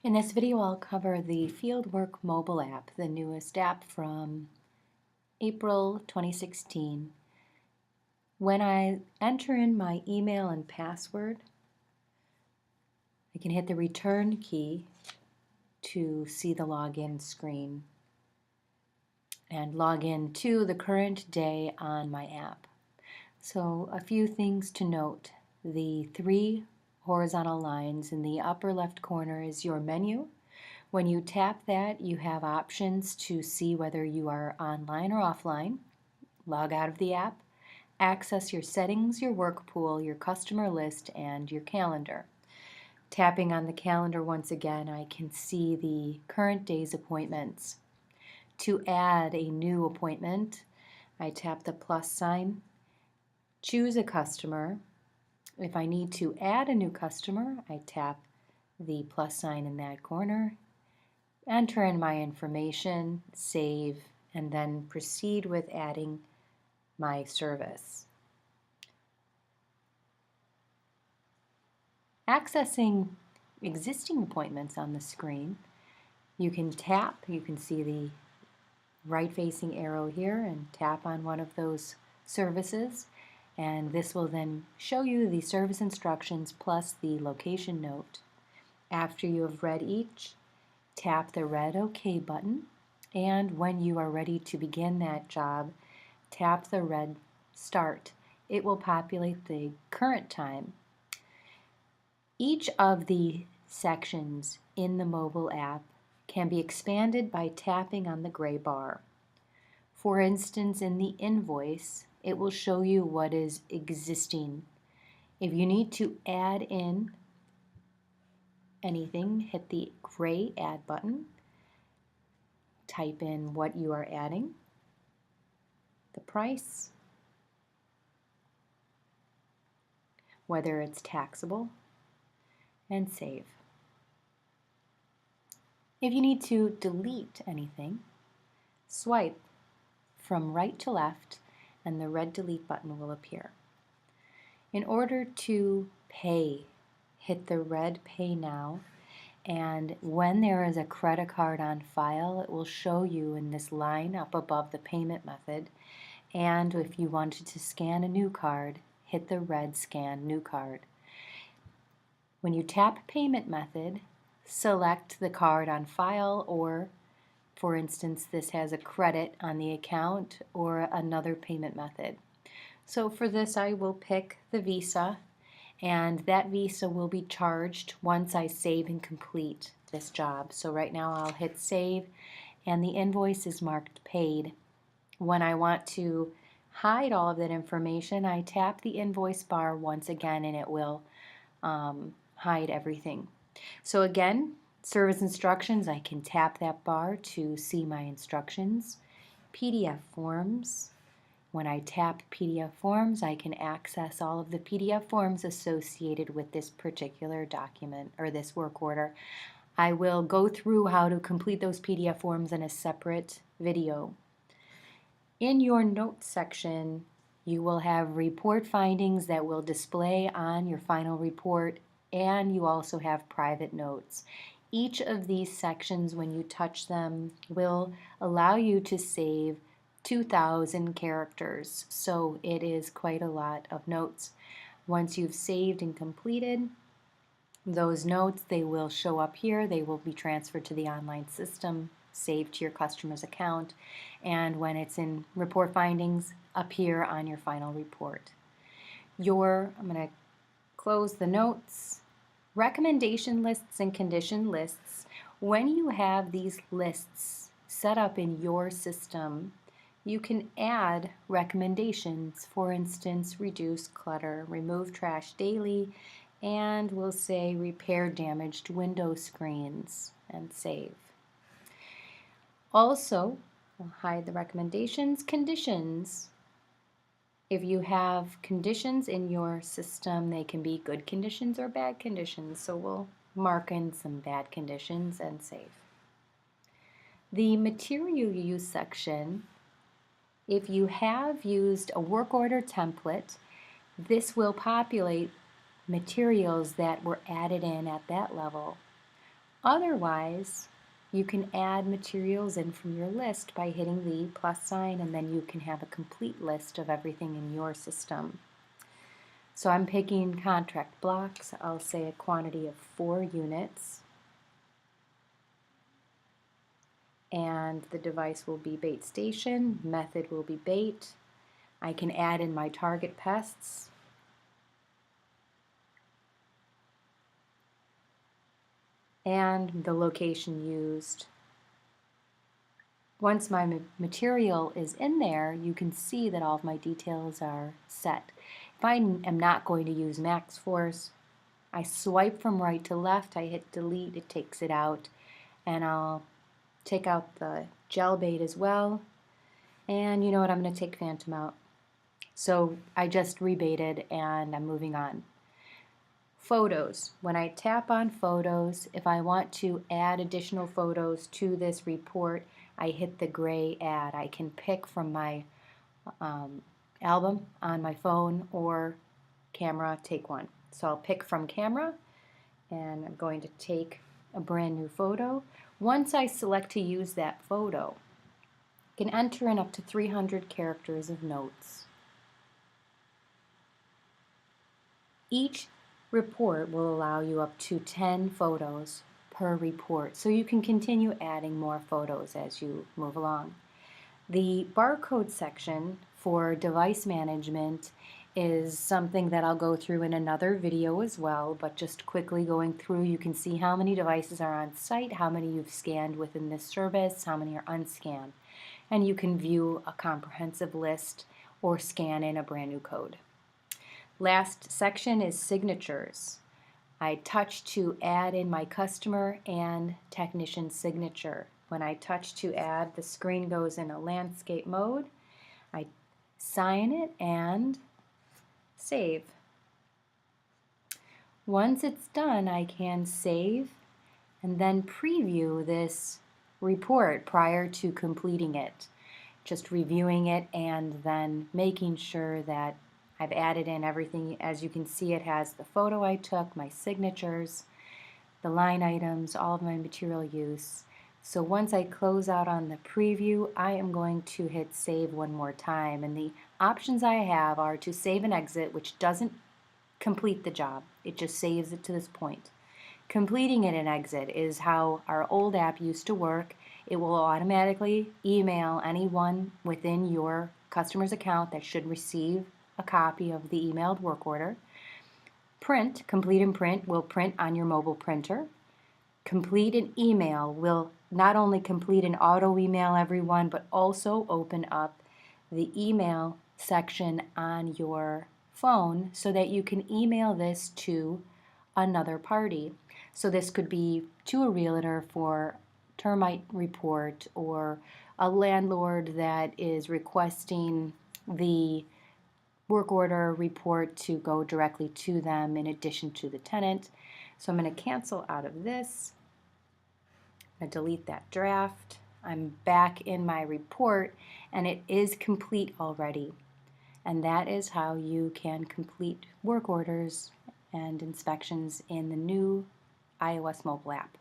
In this video, I'll cover the Fieldwork Mobile app, the newest app from April 2016. When I enter in my email and password, I can hit the return key to see the login screen and log in to the current day on my app. So a few things to note. The three horizontal lines in the upper left corner is your menu. When you tap that, you have options to see whether you are online or offline, log out of the app, access your settings, your work pool, your customer list, and your calendar. Tapping on the calendar once again, I can see the current day's appointments. To add a new appointment, I tap the plus sign, choose a customer. If I need to add a new customer, I tap the plus sign in that corner, enter in my information, save, and then proceed with adding my service. Accessing existing appointments on the screen, you can tap, you can see the right-facing arrow here, and tap on one of those services, and this will then show you the service instructions plus the location note. After you have read each, tap the red OK button, and when you are ready to begin that job, tap the red Start. It will populate the current time. Each of the sections in the mobile app can be expanded by tapping on the gray bar. For instance, in the invoice, it will show you what is existing. If you need to add in anything, hit the gray Add button, type in what you are adding, the price, whether it's taxable, and save. If you need to delete anything, swipe from right to left and the red delete button will appear. In order to pay, hit the red Pay Now, and when there is a credit card on file, it will show you in this line up above the payment method. And if you wanted to scan a new card, hit the red Scan New Card. When you tap Payment Method, select the card on file, or for instance, this has a credit on the account or another payment method. So for this, I will pick the Visa, and that Visa will be charged once I save and complete this job. So right now I'll hit save, and the invoice is marked paid. When I want to hide all of that information, I tap the invoice bar once again, and it will hide everything. So again, service instructions, I can tap that bar to see my instructions. PDF forms, when I tap PDF forms, I can access all of the PDF forms associated with this particular document or this work order. I will go through how to complete those PDF forms in a separate video. In your notes section, you will have report findings that will display on your final report, and you also have private notes. Each of these sections, when you touch them, will allow you to save 2,000 characters, so it is quite a lot of notes. Once you've saved and completed those notes, they will show up here. They will be transferred to the online system, saved to your customer's account, and when it's in report findings, appear on your final report. I'm going to close the notes. Recommendation lists and condition lists. When you have these lists set up in your system, you can add recommendations. For instance, reduce clutter, remove trash daily, and we'll say repair damaged window screens, and save. Also, we'll hide the recommendations. Conditions. If you have conditions in your system, they can be good conditions or bad conditions, so we'll mark in some bad conditions and save. The material use section, if you have used a work order template, this will populate materials that were added in at that level. Otherwise, you can add materials in from your list by hitting the plus sign, and then you can have a complete list of everything in your system. So I'm picking contract blocks. I'll say a quantity of 4 units. And the device will be bait station, method will be bait. I can add in my target pests. And the location used. Once my material is in there, you can see that all of my details are set. If I am not going to use max force, I swipe from right to left, I hit delete, it takes it out, and I'll take out the gel bait as well. And you know what, I'm going to take phantom out. So I just rebaited and I'm moving on. Photos. When I tap on photos, if I want to add additional photos to this report, I hit the gray add. I can pick from my album on my phone or camera, take one. So I'll pick from camera and I'm going to take a brand new photo. Once I select to use that photo, I can enter in up to 300 characters of notes. Each report will allow you up to 10 photos per report, so you can continue adding more photos as you move along. The barcode section for device management is something that I'll go through in another video as well, but just quickly going through, you can see how many devices are on site, how many you've scanned within this service, how many are unscanned, and you can view a comprehensive list or scan in a brand new code. Last section is signatures. I touch to add in my customer and technician signature. When I touch to add, the screen goes in a landscape mode. I sign it and save. Once it's done, I can save and then preview this report prior to completing it. Just reviewing it and then making sure that I've added in everything. As you can see, it has the photo I took, my signatures, the line items, all of my material use. So once I close out on the preview, I am going to hit save one more time. And the options I have are to save and exit, which doesn't complete the job. It just saves it to this point. Completing it and exit is how our old app used to work. It will automatically email anyone within your customer's account that should receive a copy of the emailed work order. Print, complete and print, will print on your mobile printer. Complete and email will not only complete and auto email everyone, but also open up the email section on your phone so that you can email this to another party. So this could be to a realtor for termite report, or a landlord that is requesting the work order report to go directly to them in addition to the tenant. So I'm going to cancel out of this. I'm going to delete that draft. I'm back in my report and it is complete already. And that is how you can complete work orders and inspections in the new iOS mobile app.